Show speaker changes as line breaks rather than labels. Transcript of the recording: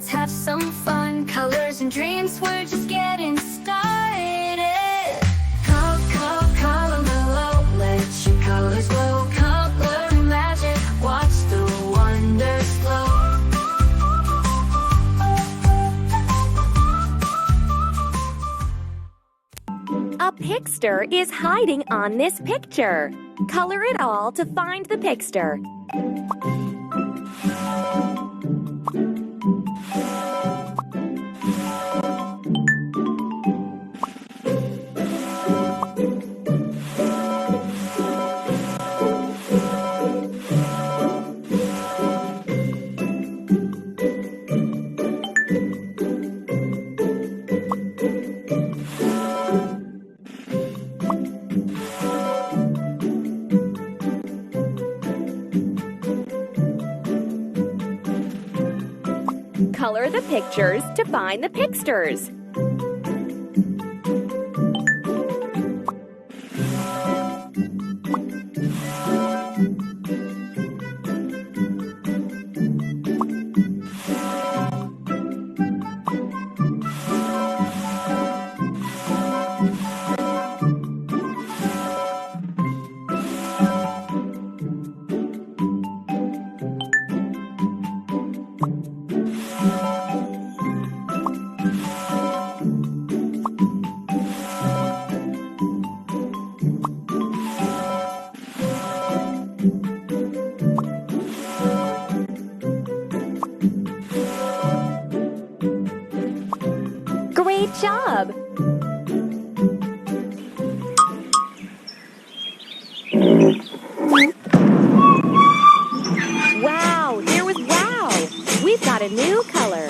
let's have some fun. Colors and dreams, we're just getting started. Color mellow, let your colors glow. Color magic, watch the wonders flow.
A pigster is hiding on this picture. Color it all to find the pigster. Color the pictures to find the pigsters. Great job! Wow, there was wow! We've got a new color.